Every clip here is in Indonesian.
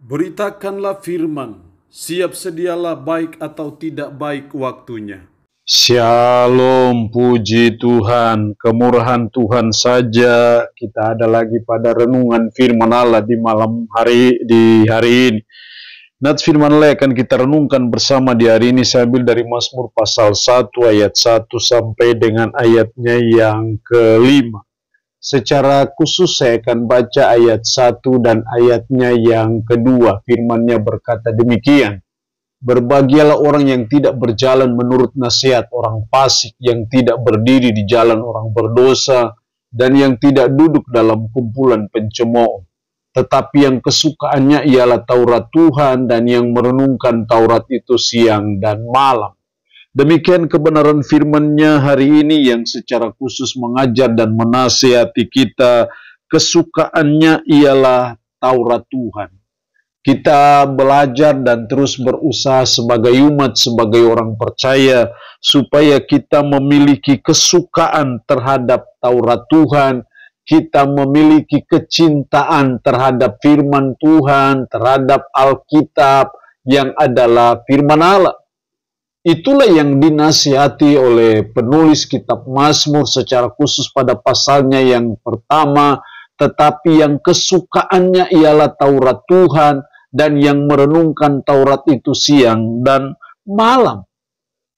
Beritakanlah firman, siap sedialah baik atau tidak baik waktunya. Shalom, puji Tuhan, kemurahan Tuhan saja. Kita ada lagi pada renungan firman Allah di hari ini. Nats firman Allah akan kita renungkan bersama di hari ini. Saya ambil dari Mazmur pasal 1 ayat 1 sampai dengan ayatnya yang ke-5. Secara khusus saya akan baca ayat 1 dan ayatnya yang kedua. Firman-Nya berkata demikian. Berbahagialah orang yang tidak berjalan menurut nasihat orang fasik, yang tidak berdiri di jalan orang berdosa, dan yang tidak duduk dalam kumpulan pencemooh. Tetapi yang kesukaannya ialah Taurat Tuhan, dan yang merenungkan Taurat itu siang dan malam. Demikian kebenaran firman-Nya hari ini yang secara khusus mengajar dan menasihati kita. Kesukaannya ialah Taurat Tuhan. Kita belajar dan terus berusaha sebagai umat, sebagai orang percaya, supaya kita memiliki kesukaan terhadap Taurat Tuhan, kita memiliki kecintaan terhadap firman Tuhan, terhadap Alkitab yang adalah firman Allah. Itulah yang dinasihati oleh penulis kitab Mazmur secara khusus pada pasalnya yang pertama, tetapi yang kesukaannya ialah Taurat Tuhan, dan yang merenungkan Taurat itu siang dan malam.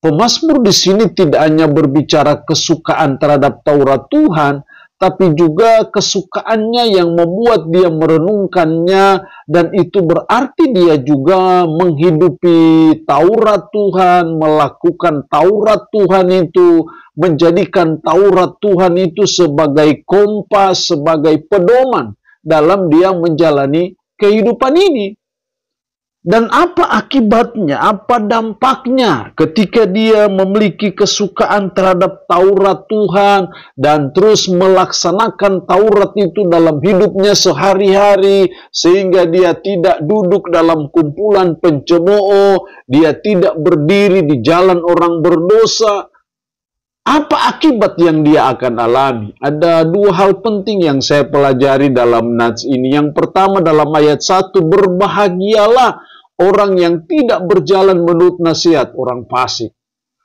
Pemazmur di sini tidak hanya berbicara kesukaan terhadap Taurat Tuhan, tapi juga kesukaannya yang membuat dia merenungkannya, dan itu berarti dia juga menghidupi Taurat Tuhan, melakukan Taurat Tuhan itu, menjadikan Taurat Tuhan itu sebagai kompas, sebagai pedoman dalam dia menjalani kehidupan ini. Dan apa akibatnya, apa dampaknya ketika dia memiliki kesukaan terhadap Taurat Tuhan dan terus melaksanakan Taurat itu dalam hidupnya sehari-hari, sehingga dia tidak duduk dalam kumpulan pencemooh, dia tidak berdiri di jalan orang berdosa. Apa akibat yang dia akan alami? Ada dua hal penting yang saya pelajari dalam nats ini. Yang pertama dalam ayat 1, berbahagialah orang yang tidak berjalan menurut nasihat orang fasik.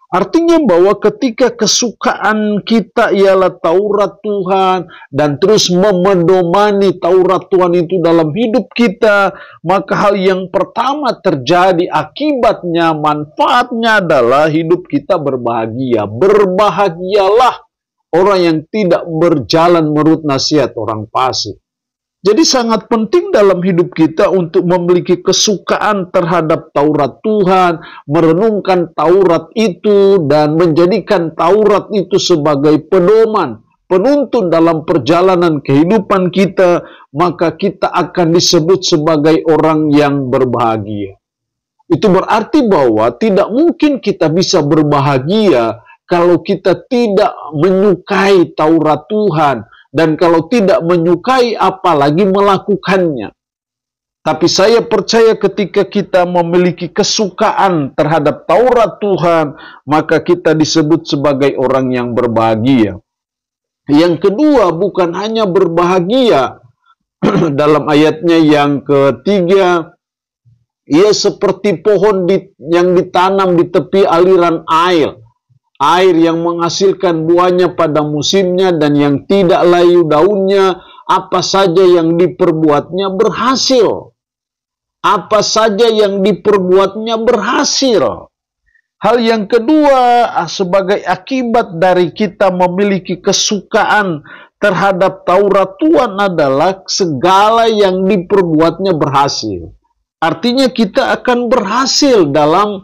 Artinya bahwa ketika kesukaan kita ialah Taurat Tuhan dan terus memedomani Taurat Tuhan itu dalam hidup kita, maka hal yang pertama terjadi, akibatnya, manfaatnya adalah hidup kita berbahagia. Berbahagialah orang yang tidak berjalan menurut nasihat orang fasik. Jadi sangat penting dalam hidup kita untuk memiliki kesukaan terhadap Taurat Tuhan, merenungkan Taurat itu, dan menjadikan Taurat itu sebagai pedoman, penuntun dalam perjalanan kehidupan kita, maka kita akan disebut sebagai orang yang berbahagia. Itu berarti bahwa tidak mungkin kita bisa berbahagia kalau kita tidak menyukai Taurat Tuhan, dan kalau tidak menyukai apalagi melakukannya. Tapi saya percaya ketika kita memiliki kesukaan terhadap Taurat Tuhan, maka kita disebut sebagai orang yang berbahagia. Yang kedua, bukan hanya berbahagia, dalam ayatnya yang ketiga, ia seperti pohon yang ditanam di tepi aliran air. Air yang menghasilkan buahnya pada musimnya dan yang tidak layu daunnya, apa saja yang diperbuatnya berhasil. Apa saja yang diperbuatnya berhasil. Hal yang kedua, sebagai akibat dari kita memiliki kesukaan terhadap Taurat Tuhan adalah segala yang diperbuatnya berhasil. Artinya kita akan berhasil dalam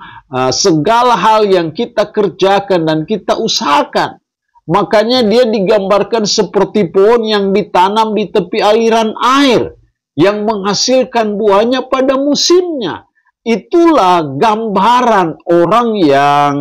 segala hal yang kita kerjakan dan kita usahakan. Makanya dia digambarkan seperti pohon yang ditanam di tepi aliran air, yang menghasilkan buahnya pada musimnya. Itulah gambaran orang yang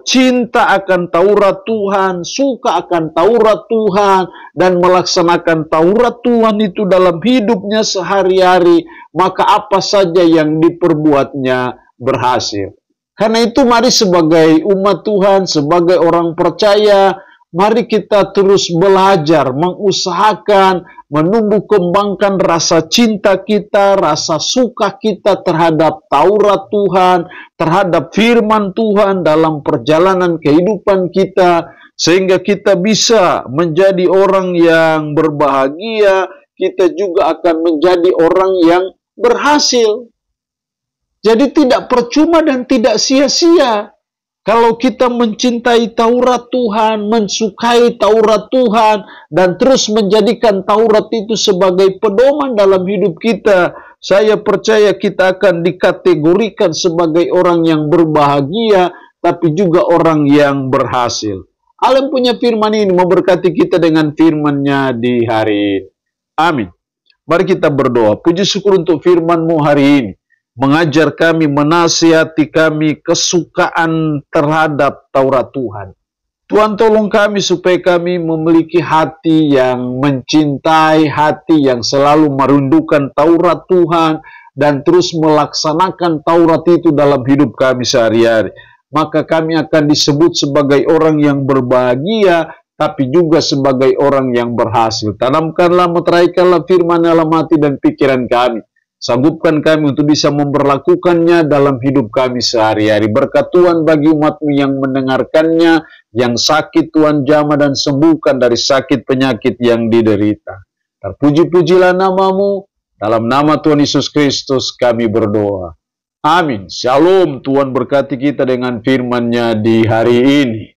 cinta akan Taurat Tuhan, suka akan Taurat Tuhan, dan melaksanakan Taurat Tuhan itu dalam hidupnya sehari-hari, maka apa saja yang diperbuatnya berhasil. Karena itu mari sebagai umat Tuhan, sebagai orang percaya, Mari kita terus belajar, mengusahakan, menumbuh kembangkan rasa cinta kita, rasa suka kita terhadap Taurat Tuhan, terhadap firman Tuhan dalam perjalanan kehidupan kita, sehingga kita bisa menjadi orang yang berbahagia, kita juga akan menjadi orang yang berhasil. Jadi tidak percuma dan tidak sia-sia kalau kita mencintai Taurat Tuhan, mensukai Taurat Tuhan, dan terus menjadikan Taurat itu sebagai pedoman dalam hidup kita. Saya percaya kita akan dikategorikan sebagai orang yang berbahagia, tapi juga orang yang berhasil. Allah punya firman ini memberkati kita dengan firman-Nya di hari ini. Amin. Mari kita berdoa. Puji syukur untuk firman-Mu hari ini. Mengajar kami, menasihati kami kesukaan terhadap Taurat Tuhan. Tuhan tolong kami supaya kami memiliki hati yang mencintai, hati yang selalu merindukan Taurat Tuhan, dan terus melaksanakan Taurat itu dalam hidup kami sehari-hari. Maka kami akan disebut sebagai orang yang berbahagia, tapi juga sebagai orang yang berhasil. Tanamkanlah, meteraikanlah firman dalam hati dan pikiran kami. Sanggupkan kami untuk bisa memperlakukannya dalam hidup kami sehari-hari. Berkat Tuhan bagi umat-Mu yang mendengarkannya, yang sakit Tuhan jamah dan sembuhkan dari sakit penyakit yang diderita. Terpuji-pujilah nama-Mu, dalam nama Tuhan Yesus Kristus kami berdoa. Amin. Shalom. Tuhan berkati kita dengan firman-Nya di hari ini.